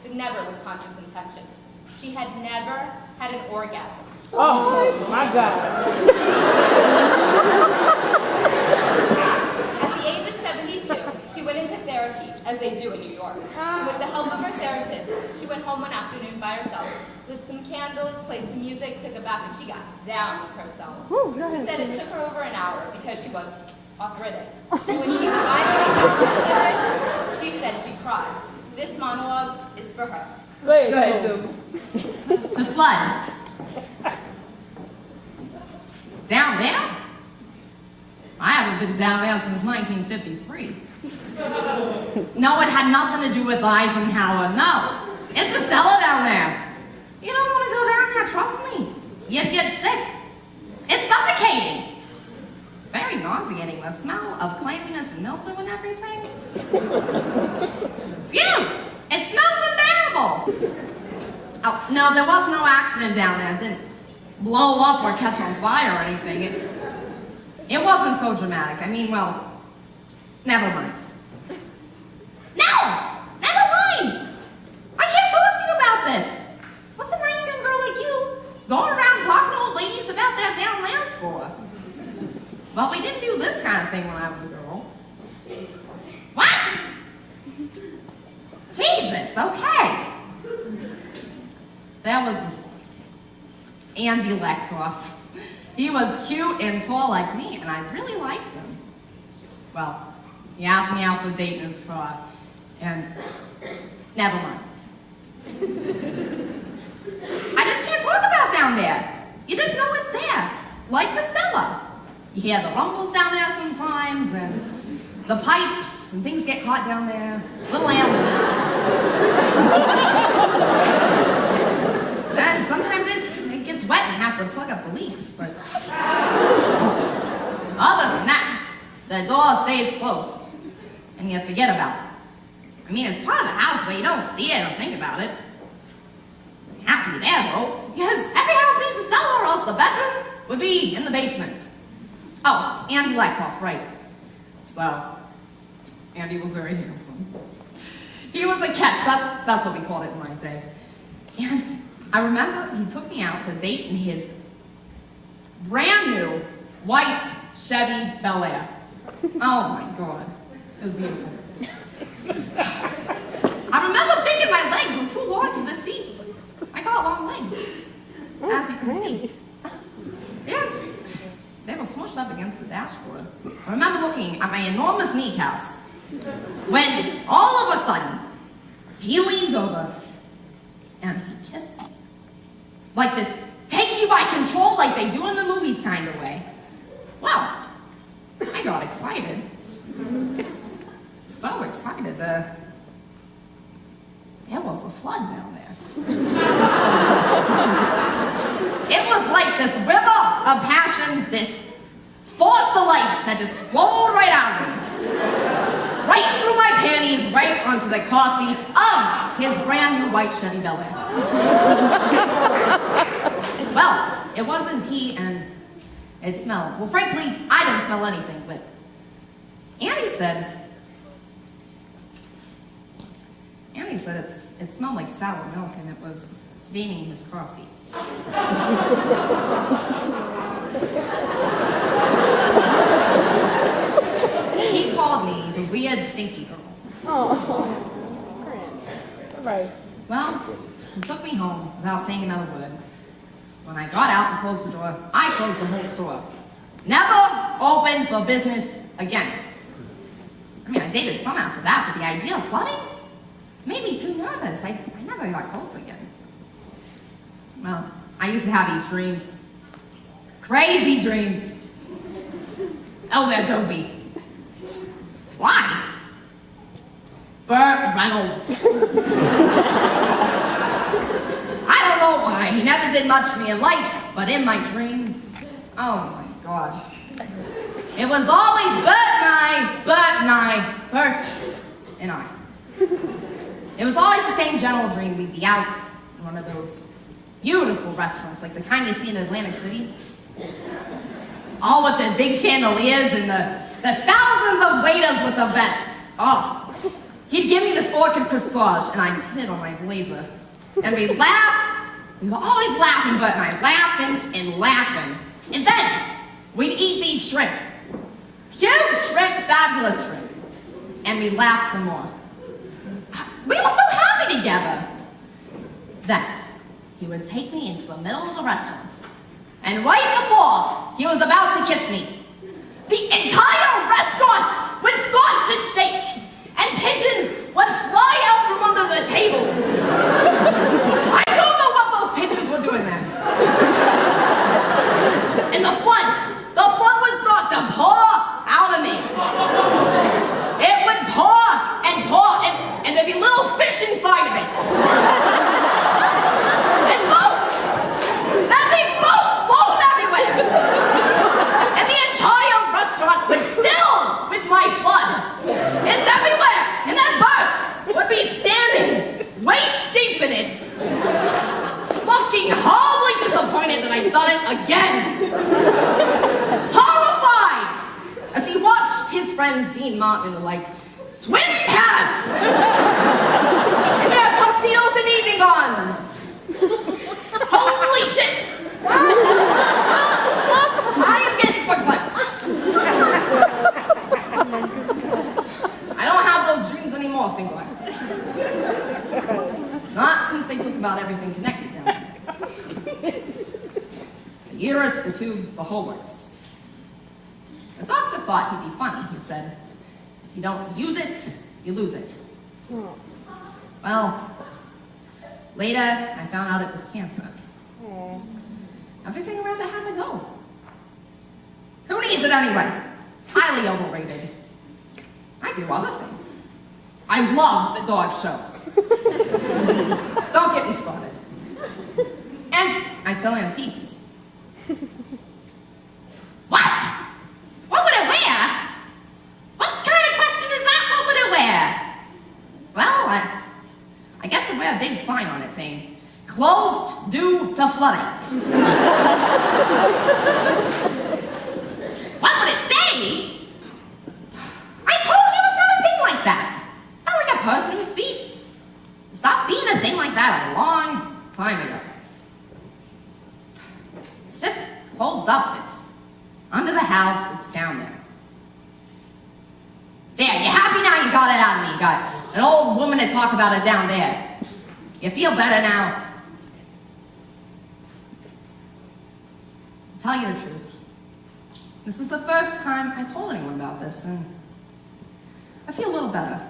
but never with conscious intention. She had never had an orgasm. Oh, my God. At the age of 72, she went into therapy, as they do in New York. And with the help of her therapist, she went home one afternoon by herself, lit some candles, played some music, took a bath, and she got down with herself. She said it took her over an hour because she was arthritic. So when she finally got to the lyrics, she said she cried. This monologue is for her. The flood. Down there? I haven't been down there since 1953. No, it had nothing to do with Eisenhower, no. It's a cellar down there. You don't want to go down there, trust me. You'd get sick. It's suffocating. Very nauseating, the smell of cleanliness and mildew and everything. Phew! It smells unbearable. Oh, no, there was no accident down there. It didn't blow up or catch on fire or anything. It wasn't so dramatic. I mean, well, never mind. No! Never mind! I can't talk to you about this. What's a nice young girl like you going around talking to old ladies about that down lands for? Well, we didn't do this kind of thing when I was a girl. What? Jesus, okay. There was this Andy Lectoff. He was cute and tall like me, and I really liked him. Well, he asked me out for a date in his car, and never mind. I just can't talk about down there. You just know it's there, like the cellar. You hear the rumbles down there sometimes, and the pipes, and things get caught down there. Little animals. And sometimes it gets wet and have to plug up the leaks, but other than that, the door stays closed, and you forget about it. I mean, it's part of the house, but you don't see it or think about it. It has to be there, though, because every house needs a cellar, or else the bedroom would be in the basement. Oh, Andy Lectoff, right. So, Andy was very handsome. He was a catch, that's what we called it in my day. And I remember he took me out for a date in his brand new white Chevy Bel Air. Oh my God, it was beautiful. I remember thinking my legs were too long for the seats. I got long legs, as you can see. Yes, they were smushed up against the dashboard. I remember looking at my enormous kneecaps when all of a sudden he leaned over and he kissed me. Like this take you by control like they do in the movies kind of way. Well, I got excited. So excited that there was a flood down there. It was like this river of passion, this force of life that just flowed right out of me. Right through my panties, right onto the car seats of his brand new white Chevy Bel Air. Well, it wasn't pee and it smelled. Well, frankly, I didn't smell anything, but Annie said it smelled like sour milk and it was staining his car seat. He called me the weird stinky girl. Oh, right. Well, he took me home without saying another word. When I got out and closed the door, I closed the whole store. Never open for business again. I mean, I dated some after that, but the idea of flooding made me too nervous. I never got close again. Well, I used to have these dreams. Crazy dreams. Oh, they're dopey. Why? Burt Reynolds. I don't know why. He never did much for me in life, but in my dreams, oh my God. It was always Burt and I. It was always the same general dream. We'd be out in one of those beautiful restaurants, like the kind you see in Atlantic City. All with the big chandeliers and the thousands of waiters with the vests. Oh, he'd give me this orchid corsage, and I'd pin it on my blazer. And we'd laugh. We were always laughing, Bert and I, laughing and laughing. And then we'd eat these shrimp. Huge shrimp, fabulous shrimp. And we'd laugh some more. We were so happy together. Then he would take me into the middle of the restaurant. And right before he was about to kiss me, the entire restaurant would start to shake, and pigeons would fly out from under the tables. I don't know what those pigeons were doing there. And the fun would start to pour out of me. It would pour and pour, and there'd be little fish inside of it. And boats! There'd be boats floating everywhere. And the entire restaurant would fill with my blood. It's everywhere. And then Bert would be standing waist deep in it, looking horribly disappointed that I'd done it again. Horrified as he watched his friend Dean Martin like swim past in their tuxedos and evening gowns. Holy shit! I am getting verklempt. I don't have those dreams anymore, think like not since they took about everything connected down there. The uterus, the tubes, the whole works. The doctor thought he'd be funny. He said, if you don't use it, you lose it. Well, later I found out it was cancer. Everything around it had to go. Who needs it anyway? It's highly overrated. I do other things. I love the dog shows. Don't get me started. And I sell antiques. What? What would it wear? What kind of question is that? What would it wear? Well, I guess it wear a big sign on it saying, closed due to flooding. What would it say? I told you it's not a thing like that. It's not like a person who speaks. It stopped being a thing like that a long time ago. It's just closed up. It's under the house. It's down there. There, you happy now you got it out of me? You got an old woman to talk about it down there. You feel better now? I'll tell you the truth. This is the first time I told anyone about this, and I feel a little better.